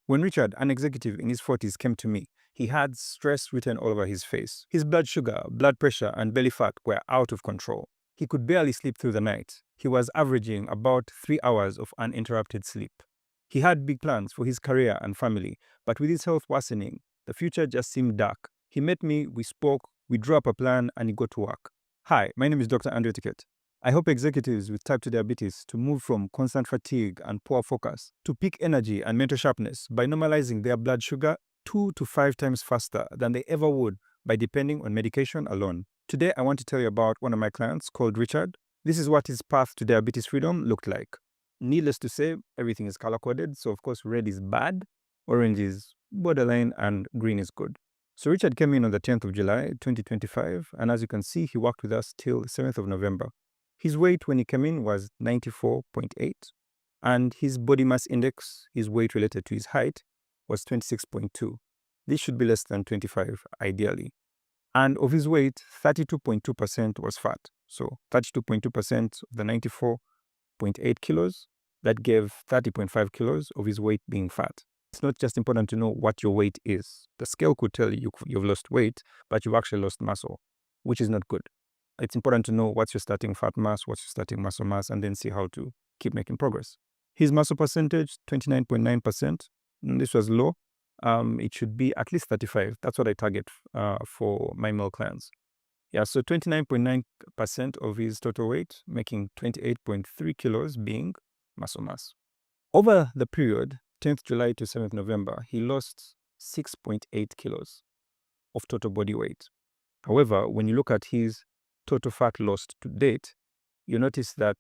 When Richard, an executive in his 40s, came to me, he had stress written all over his face. His blood sugar, blood pressure, and belly fat were out of control. He could barely sleep through the night. He was averaging about 3 hours of uninterrupted sleep. He had big plans for his career and family, but with his health worsening, the future just seemed dark. He met me, we spoke, we drew up a plan, and he got to work. Hi, my name is Dr. Etuket. I help executives with type 2 diabetes to move from constant fatigue and poor focus to peak energy and mental sharpness by normalizing their blood sugar 2 to 5 times faster than they ever would by depending on medication alone. Today, I want to tell you about one of my clients called Richard. This is what his path to diabetes freedom looked like. Needless to say, everything is color-coded, so of course red is bad, orange is borderline, and green is good. So Richard came in on the 10th of July, 2025, and as you can see, he worked with us till the 7th of November. His weight when he came in was 94.8, and his body mass index, his weight related to his height, was 26.2. This should be less than 25, ideally. And of his weight, 32.2% was fat. So 32.2% of the 94.8 kilos, that gave 30.5 kilos of his weight being fat. It's not just important to know what your weight is. The scale could tell you you've lost weight, but you've actually lost muscle, which is not good. It's important to know what's your starting fat mass, what's your starting muscle mass, and then see how to keep making progress. His muscle percentage, 29.9%. This was low. It should be at least 35. That's what I target for my male clients. Yeah, so 29.9% of his total weight, making 28.3 kilos being muscle mass. Over the period, 10th July to 7th November, he lost 6.8 kilos of total body weight. However, when you look at his total fat lost to date, you notice that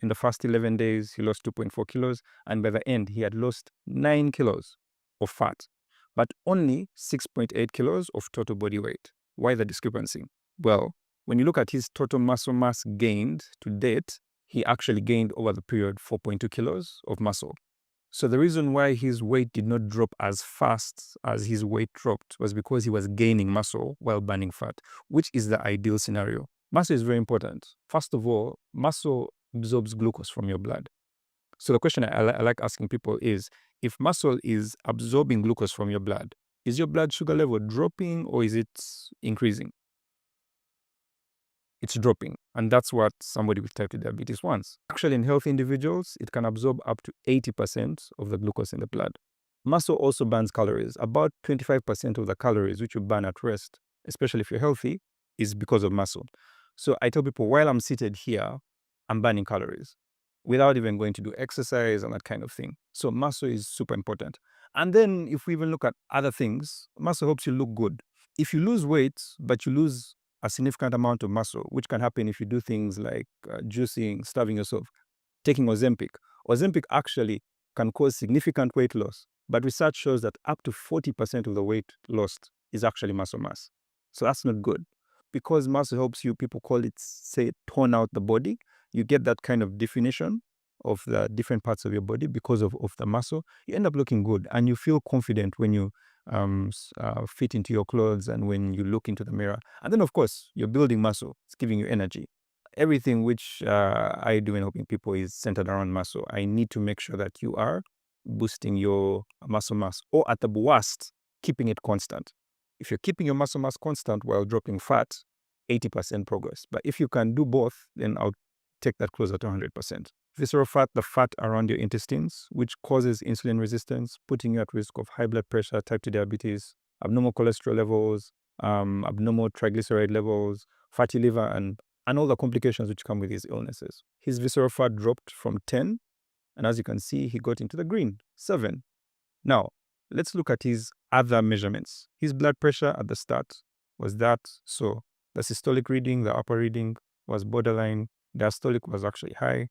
in the first 11 days, he lost 2.4 kilos, and by the end, he had lost 9 kilos of fat, but only 6.8 kilos of total body weight. Why the discrepancy? Well, when you look at his total muscle mass gained to date, he actually gained over the period 4.2 kilos of muscle. So the reason why his weight did not drop as fast as his weight dropped was because he was gaining muscle while burning fat, which is the ideal scenario. Muscle is very important. First of all, muscle absorbs glucose from your blood. So the question I like asking people is, if muscle is absorbing glucose from your blood, is your blood sugar level dropping or is it increasing? It's dropping. And that's what somebody with type 2 diabetes wants. Actually, in healthy individuals, it can absorb up to 80% of the glucose in the blood. Muscle also burns calories. About 25% of the calories which you burn at rest, especially if you're healthy, is because of muscle. So I tell people, while I'm seated here, I'm burning calories without even going to do exercise and that kind of thing. So muscle is super important. And then if we even look at other things, muscle helps you look good. If you lose weight, but you lose a significant amount of muscle, which can happen if you do things like juicing, starving yourself, taking Ozempic. Ozempic actually can cause significant weight loss, but research shows that up to 40% of the weight lost is actually muscle mass. So that's not good. Because muscle helps you, people call it, say, tone out the body. You get that kind of definition of the different parts of your body because of the muscle. You end up looking good and you feel confident when you fit into your clothes and when you look into the mirror. And then, of course, you're building muscle. It's giving you energy. Everything which I do in helping people is centered around muscle. I need to make sure that you are boosting your muscle mass, or at the worst, keeping it constant. If you're keeping your muscle mass constant while dropping fat, 80% progress. But if you can do both, then I'll take that closer to 100%. Visceral fat, the fat around your intestines, which causes insulin resistance, putting you at risk of high blood pressure, type 2 diabetes, abnormal cholesterol levels, abnormal triglyceride levels, fatty liver, and all the complications which come with these illnesses. His visceral fat dropped from 10, and as you can see, he got into the green, 7. Now, let's look at his other measurements. His blood pressure at the start was that. So the systolic reading, the upper reading was borderline. Diastolic was actually high.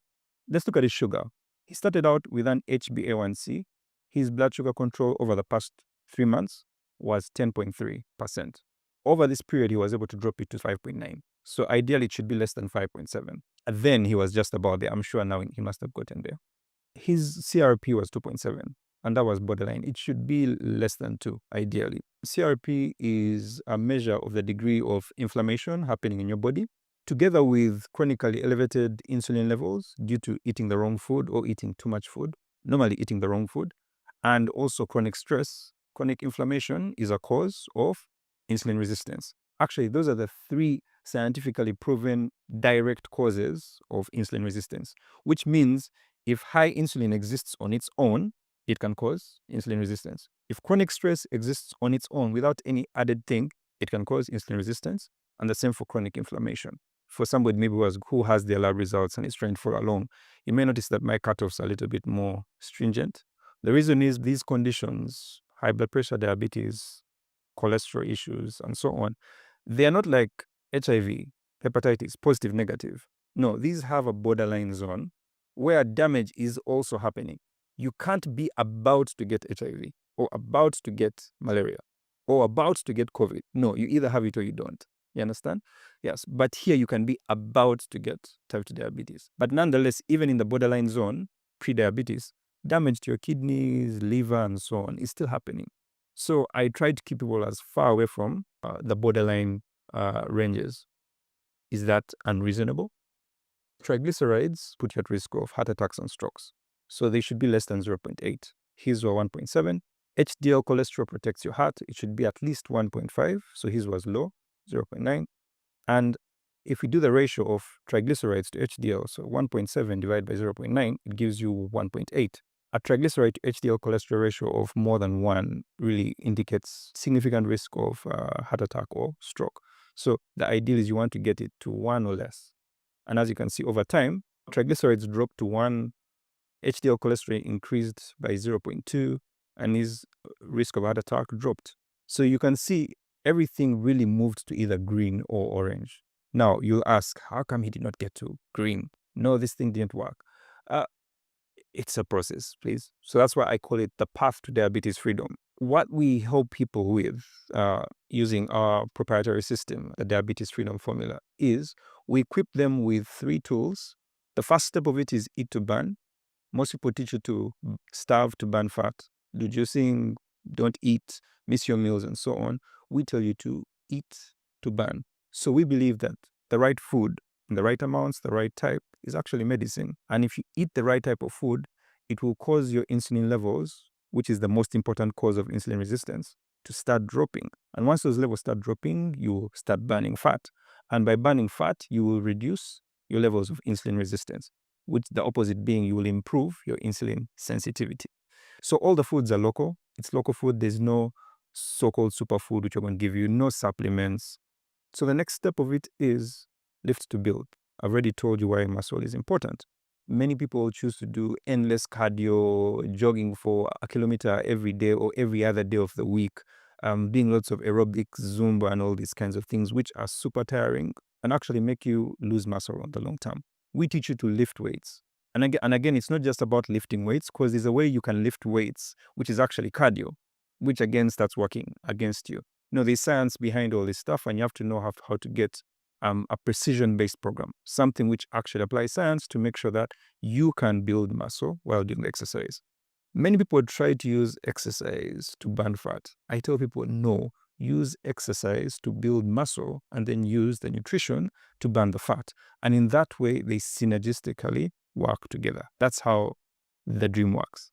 Let's look at his sugar. He started out with an HbA1c. His blood sugar control over the past 3 months was 10.3%. Over this period, he was able to drop it to 5.9. So ideally, it should be less than 5.7. And then he was just about there. I'm sure now he must have gotten there. His CRP was 2.7, and that was borderline. It should be less than 2, ideally. CRP is a measure of the degree of inflammation happening in your body, together with chronically elevated insulin levels due to eating the wrong food or eating too much food, normally eating the wrong food, and also chronic stress. Chronic inflammation is a cause of insulin resistance. Actually, those are the three scientifically proven direct causes of insulin resistance, which means if high insulin exists on its own, it can cause insulin resistance. If chronic stress exists on its own without any added thing, it can cause insulin resistance, and the same for chronic inflammation. For somebody maybe who has their lab results and is trying to follow along, you may notice that my cutoffs are a little bit more stringent. The reason is these conditions, high blood pressure, diabetes, cholesterol issues, and so on, they are not like HIV, hepatitis, positive, negative. No, these have a borderline zone where damage is also happening. You can't be about to get HIV or about to get malaria or about to get COVID. No, you either have it or you don't. You understand? Yes, but here you can be about to get type 2 diabetes. But nonetheless, even in the borderline zone, pre-diabetes, damage to your kidneys, liver, and so on is still happening. So I try to keep people as far away from the borderline ranges. Is that unreasonable? Triglycerides put you at risk of heart attacks and strokes. So they should be less than 0.8. His were 1.7. HDL cholesterol protects your heart. It should be at least 1.5. So his was low, 0.9. And if we do the ratio of triglycerides to HDL, so 1.7 divided by 0.9, it gives you 1.8. A triglyceride to HDL cholesterol ratio of more than 1 really indicates significant risk of heart attack or stroke. So the ideal is you want to get it to 1 or less. And as you can see, over time, triglycerides dropped to 1, HDL cholesterol increased by 0.2, and his risk of heart attack dropped. So you can see everything really moved to either green or orange. Now, you'll ask, how come he did not get to green? No, this thing didn't work. It's a process, please. So that's why I call it the path to diabetes freedom. What we help people with using our proprietary system, the diabetes freedom formula, is we equip them with 3 tools. The first step of it is eat to burn. Most people teach you to starve to burn fat, do juicing, don't eat, miss your meals, and so on. We tell you to eat to burn. So we believe that the right food, in the right amounts, the right type, is actually medicine. And if you eat the right type of food, it will cause your insulin levels, which is the most important cause of insulin resistance, to start dropping. And once those levels start dropping, you will start burning fat. And by burning fat, you will reduce your levels of insulin resistance, with the opposite being you will improve your insulin sensitivity. So all the foods are local. It's local food. There's no so-called superfood which are going to give you, no supplements. So the next step of it is lift to build. I've already told you why muscle is important. Many people choose to do endless cardio, jogging for a kilometer every day or every other day of the week, doing lots of aerobics, Zumba, and all these kinds of things, which are super tiring and actually make you lose muscle on the long term. We teach you to lift weights. And again, it's not just about lifting weights, because there's a way you can lift weights, which is actually cardio, which again starts working against you. There's science behind all this stuff, and you have to know how to get a precision-based program, something which actually applies science to make sure that you can build muscle while doing the exercise. Many people try to use exercise to burn fat. I tell people, no, use exercise to build muscle and then use the nutrition to burn the fat. And in that way, they synergistically work together. That's how the dream works.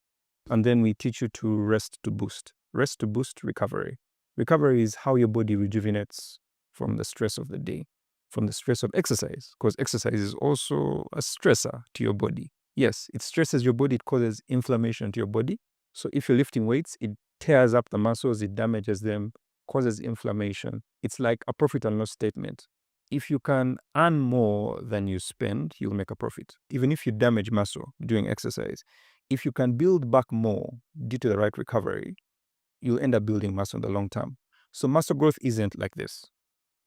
And then we teach you to rest to boost. Rest to boost recovery. Recovery is how your body rejuvenates from the stress of the day, from the stress of exercise, because exercise is also a stressor to your body. Yes, it stresses your body, it causes inflammation to your body. So if you're lifting weights, it tears up the muscles, it damages them, causes inflammation. It's like a profit and loss statement. If you can earn more than you spend, you'll make a profit. Even if you damage muscle doing exercise, if you can build back more due to the right recovery, you'll end up building muscle in the long term. So muscle growth isn't like this.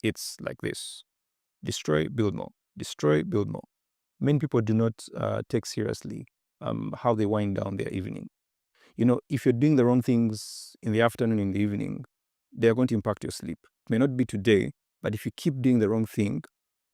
It's like this. Destroy, build more. Destroy, build more. Many people do not take seriously how they wind down their evening. If you're doing the wrong things in the afternoon, in the evening, they're going to impact your sleep. It may not be today, but if you keep doing the wrong thing,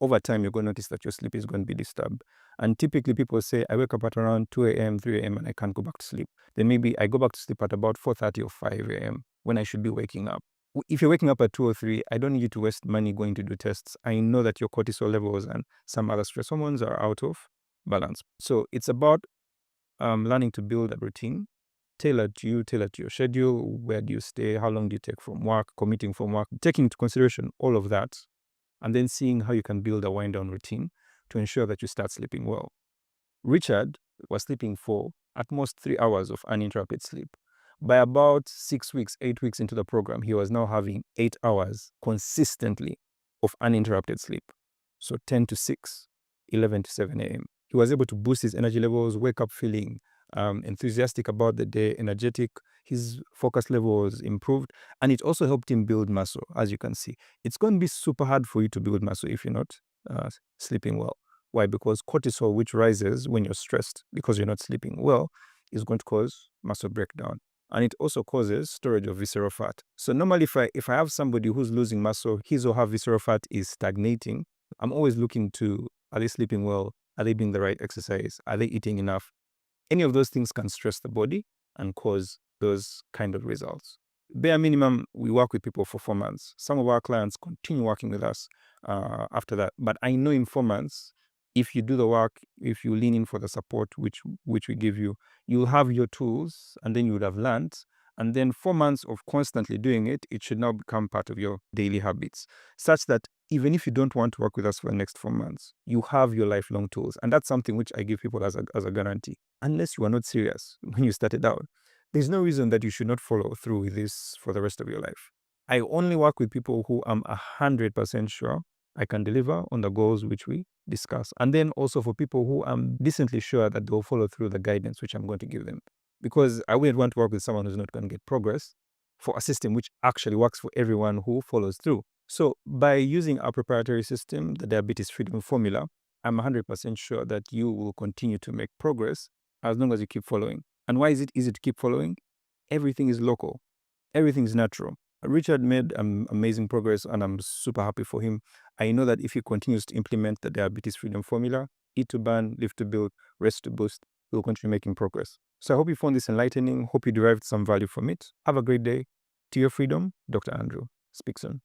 over time, you're going to notice that your sleep is going to be disturbed. And typically people say, I wake up at around 2 a.m., 3 a.m., and I can't go back to sleep. Then maybe I go back to sleep at about 4:30 or 5 a.m. when I should be waking up. If you're waking up at 2 or 3, I don't need you to waste money going to do tests. I know that your cortisol levels and some other stress hormones are out of balance. So it's about learning to build a routine tailored to you, tailored to your schedule. Where do you stay? How long do you take from work? Commuting from work? Taking into consideration all of that, and then seeing how you can build a wind down routine to ensure that you start sleeping well. Richard was sleeping for at most 3 hours of uninterrupted sleep. By about 6 weeks, 8 weeks into the program, he was now having 8 hours consistently of uninterrupted sleep. So 10 to 6, 11 to 7 a.m. He was able to boost his energy levels, wake up feeling enthusiastic about the day, energetic. His focus levels improved, and it also helped him build muscle. As you can see, it's going to be super hard for you to build muscle if you're not sleeping well. Why? Because cortisol, which rises when you're stressed because you're not sleeping well, is going to cause muscle breakdown. And it also causes storage of visceral fat. So normally if I have somebody who's losing muscle, his or her visceral fat is stagnating, I'm always looking to, are they sleeping well? Are they doing the right exercise? Are they eating enough? Any of those things can stress the body and cause those kind of results. Bare minimum, we work with people for 4 months. Some of our clients continue working with us after that. But I know in 4 months, if you do the work, if you lean in for the support which we give you, you'll have your tools, and then you would have learned. And then 4 months of constantly doing it, it should now become part of your daily habits, such that even if you don't want to work with us for the next 4 months, you have your lifelong tools. And that's something which I give people as a guarantee. Unless you are not serious when you started out, there's no reason that you should not follow through with this for the rest of your life. I only work with people who I'm 100% sure I can deliver on the goals which we discuss. And then also for people who I'm decently sure that they'll follow through the guidance which I'm going to give them. Because I wouldn't want to work with someone who's not going to get progress for a system which actually works for everyone who follows through. So by using our proprietary system, the Diabetes Freedom Formula, I'm 100% sure that you will continue to make progress as long as you keep following. And why is it easy to keep following? Everything is local. Everything is natural. Richard made amazing progress, and I'm super happy for him. I know that if he continues to implement the Diabetes Freedom Formula, eat to burn, live to build, rest to boost, we'll continue making progress. So I hope you found this enlightening. Hope you derived some value from it. Have a great day. To your freedom, Dr. Andrew. Speak soon.